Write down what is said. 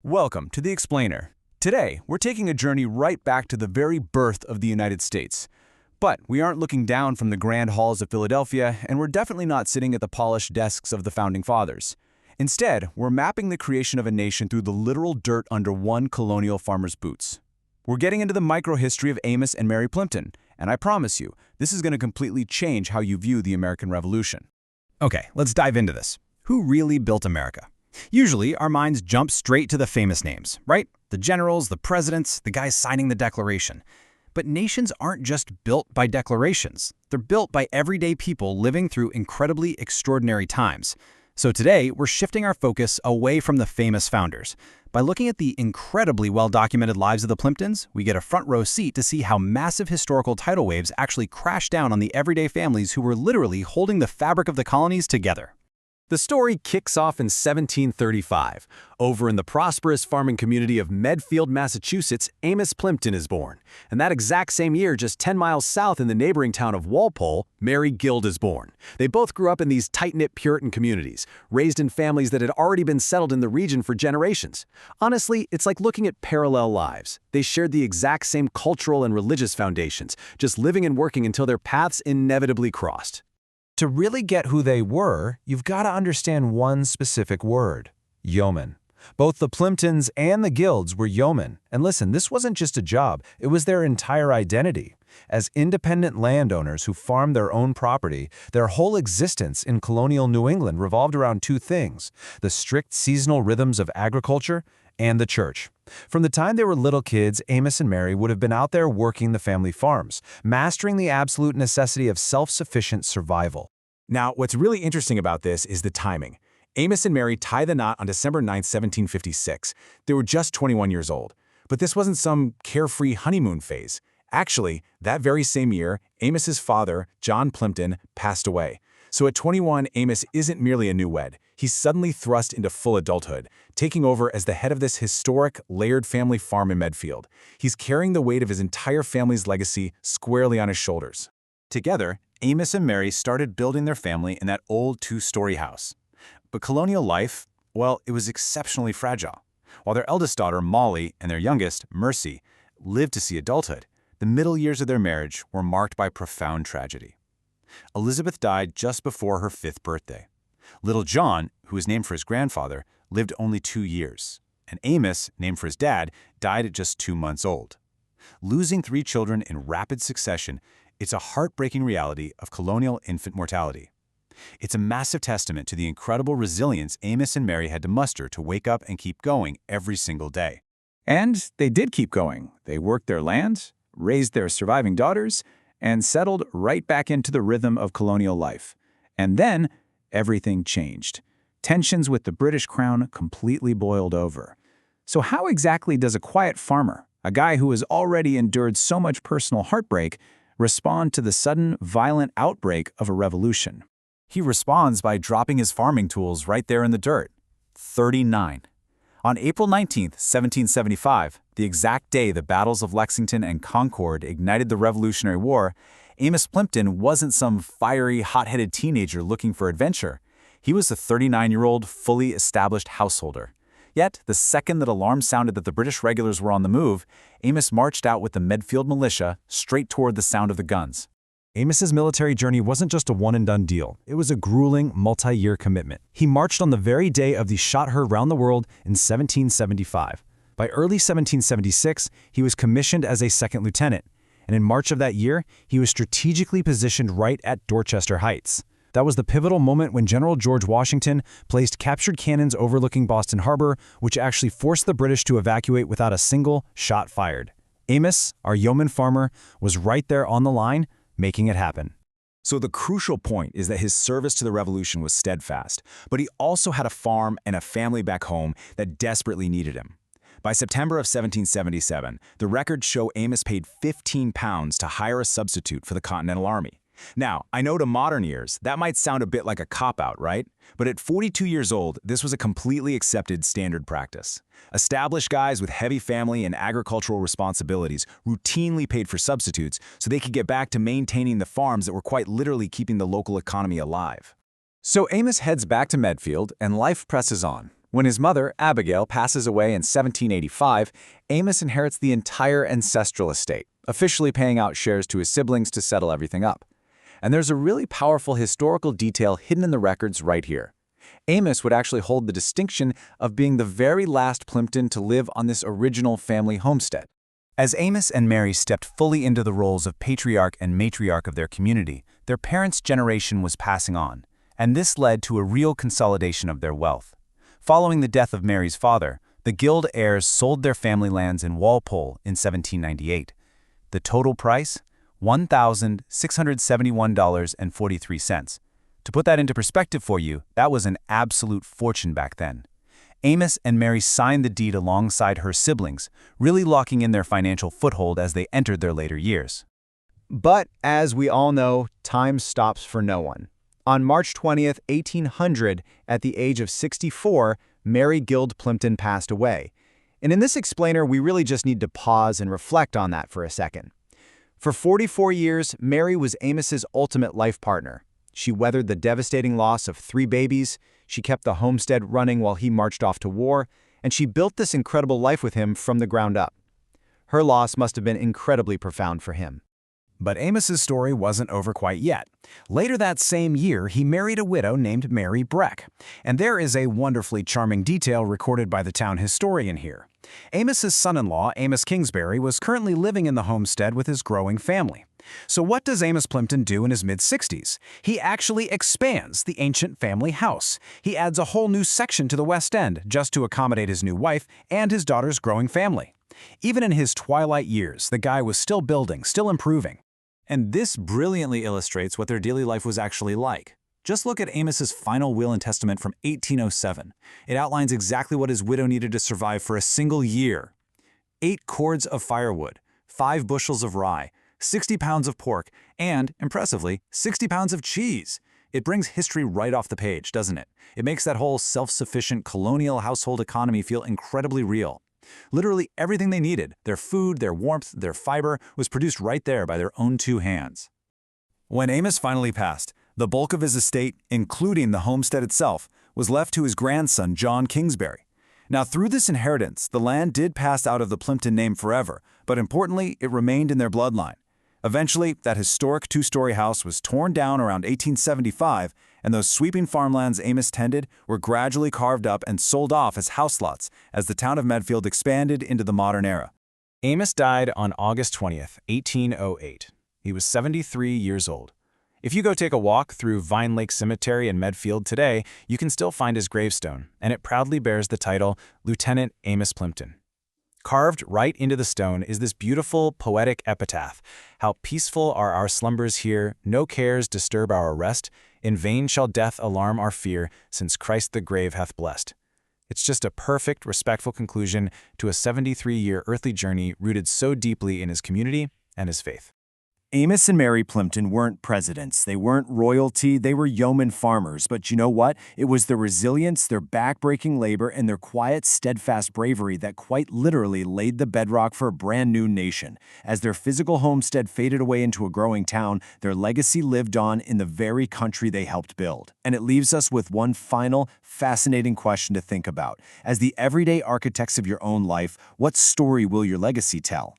Welcome to The Explainer. Today, we're taking a journey right back to the very birth of the United States. But we aren't looking down from the grand halls of Philadelphia, and we're definitely not sitting at the polished desks of the Founding Fathers. Instead, we're mapping the creation of a nation through the literal dirt under one colonial farmer's boots. We're getting into the microhistory of Amos and Mary Plimpton, and I promise you, this is going to completely change how you view the American Revolution. Okay, let's dive into this. Who really built America? Usually, our minds jump straight to the famous names, right? The generals, the presidents, the guys signing the Declaration. But nations aren't just built by declarations. They're built by everyday people living through incredibly extraordinary times. So today, we're shifting our focus away from the famous founders. By looking at the incredibly well-documented lives of the Plimptons, we get a front-row seat to see how massive historical tidal waves actually crashed down on the everyday families who were literally holding the fabric of the colonies together. The story kicks off in 1735. Over in the prosperous farming community of Medfield, Massachusetts, Amos Plimpton is born. And that exact same year, just 10 miles south in the neighboring town of Walpole, Mary Guild is born. They both grew up in these tight-knit Puritan communities, raised in families that had already been settled in the region for generations. Honestly, it's like looking at parallel lives. They shared the exact same cultural and religious foundations, just living and working until their paths inevitably crossed. To really get who they were, you've got to understand one specific word: yeoman. Both the Plimptons and the Guilds were yeomen. And listen, this wasn't just a job, it was their entire identity. As independent landowners who farmed their own property, their whole existence in colonial New England revolved around two things: the strict seasonal rhythms of agriculture and the church. From the time they were little kids, Amos and Mary would have been out there working the family farms, mastering the absolute necessity of self-sufficient survival. Now, what's really interesting about this is the timing. Amos and Mary tie the knot on December 9, 1756. They were just 21 years old. But this wasn't some carefree honeymoon phase. Actually, that very same year, Amos's father, John Plimpton, passed away. So at 21, Amos isn't merely a newlywed. He's suddenly thrust into full adulthood, taking over as the head of this historic, layered family farm in Medfield. He's carrying the weight of his entire family's legacy squarely on his shoulders. Together, Amos and Mary started building their family in that old two-story house. But colonial life, well, it was exceptionally fragile. While their eldest daughter, Molly, and their youngest, Mercy, lived to see adulthood, the middle years of their marriage were marked by profound tragedy. Elizabeth died just before her 5th birthday. Little John, who was named for his grandfather, lived only 2 years. And Amos, named for his dad, died at just 2 months old. Losing 3 children in rapid succession, it's a heartbreaking reality of colonial infant mortality. It's a massive testament to the incredible resilience Amos and Mary had to muster to wake up and keep going every single day. And they did keep going. They worked their land, raised their surviving daughters, and settled right back into the rhythm of colonial life. And then, everything changed. Tensions with the British Crown completely boiled over. So how exactly does a quiet farmer, a guy who has already endured so much personal heartbreak, respond to the sudden, violent outbreak of a revolution? He responds by dropping his farming tools right there in the dirt. 39. On April 19, 1775, the exact day the battles of Lexington and Concord ignited the Revolutionary War, Amos Plimpton wasn't some fiery, hot-headed teenager looking for adventure. He was a 39-year-old, fully established householder. Yet, the second that alarm sounded that the British regulars were on the move, Amos marched out with the Medfield militia straight toward the sound of the guns. Amos's military journey wasn't just a one-and-done deal. It was a grueling, multi-year commitment. He marched on the very day of the shot heard round the world in 1775. By early 1776, he was commissioned as a second lieutenant, and in March of that year, he was strategically positioned right at Dorchester Heights. That was the pivotal moment when General George Washington placed captured cannons overlooking Boston Harbor, which actually forced the British to evacuate without a single shot fired. Amos, our yeoman farmer, was right there on the line, making it happen. So the crucial point is that his service to the revolution was steadfast, but he also had a farm and a family back home that desperately needed him. By September of 1777, the records show Amos paid £15 to hire a substitute for the Continental Army. Now, I know to modern ears, that might sound a bit like a cop-out, right? But at 42 years old, this was a completely accepted standard practice. Established guys with heavy family and agricultural responsibilities routinely paid for substitutes so they could get back to maintaining the farms that were quite literally keeping the local economy alive. So Amos heads back to Medfield, and life presses on. When his mother, Abigail, passes away in 1785, Amos inherits the entire ancestral estate, officially paying out shares to his siblings to settle everything up. And there's a really powerful historical detail hidden in the records right here. Amos would actually hold the distinction of being the very last Plimpton to live on this original family homestead. As Amos and Mary stepped fully into the roles of patriarch and matriarch of their community, their parents' generation was passing on, and this led to a real consolidation of their wealth. Following the death of Mary's father, the Guild heirs sold their family lands in Walpole in 1798. The total price? $1,671.43. To put that into perspective for you, that was an absolute fortune back then. Amos and Mary signed the deed alongside her siblings, really locking in their financial foothold as they entered their later years. But, as we all know, time stops for no one. On March 20th, 1800, at the age of 64, Mary Guild Plimpton passed away. And in this explainer, we really just need to pause and reflect on that for a second. For 44 years, Mary was Amos's ultimate life partner. She weathered the devastating loss of 3 babies, she kept the homestead running while he marched off to war, and she built this incredible life with him from the ground up. Her loss must have been incredibly profound for him. But Amos's story wasn't over quite yet. Later that same year, he married a widow named Mary Breck. And there is a wonderfully charming detail recorded by the town historian here. Amos's son-in-law, Amos Kingsbury, was currently living in the homestead with his growing family. So what does Amos Plimpton do in his mid-60s? He actually expands the ancient family house. He adds a whole new section to the West End just to accommodate his new wife and his daughter's growing family. Even in his twilight years, the guy was still building, still improving. And this brilliantly illustrates what their daily life was actually like. Just look at Amos's final will and testament from 1807. It outlines exactly what his widow needed to survive for a single year. 8 cords of firewood, 5 bushels of rye, 60 pounds of pork, and, impressively, 60 pounds of cheese. It brings history right off the page, doesn't it? It makes that whole self-sufficient colonial household economy feel incredibly real. Literally everything they needed, their food, their warmth, their fiber, was produced right there by their own 2 hands. When Amos finally passed, the bulk of his estate, including the homestead itself, was left to his grandson, John Kingsbury. Now, through this inheritance, the land did pass out of the Plimpton name forever, but importantly, it remained in their bloodline. Eventually, that historic 2-story house was torn down around 1875, and those sweeping farmlands Amos tended were gradually carved up and sold off as house lots as the town of Medfield expanded into the modern era. Amos died on August 20th, 1808. He was 73 years old. If you go take a walk through Vine Lake Cemetery in Medfield today, you can still find his gravestone, and it proudly bears the title Lieutenant Amos Plimpton. Carved right into the stone is this beautiful, poetic epitaph. How peaceful are our slumbers here, no cares disturb our rest. In vain shall death alarm our fear, since Christ the grave hath blessed. It's just a perfect, respectful conclusion to a 73-year earthly journey rooted so deeply in his community and his faith. Amos and Mary Plimpton weren't presidents, they weren't royalty, they were yeoman farmers. But you know what? It was their resilience, their back-breaking labor, and their quiet, steadfast bravery that quite literally laid the bedrock for a brand new nation. As their physical homestead faded away into a growing town, their legacy lived on in the very country they helped build. And it leaves us with one final, fascinating question to think about. As the everyday architects of your own life, what story will your legacy tell?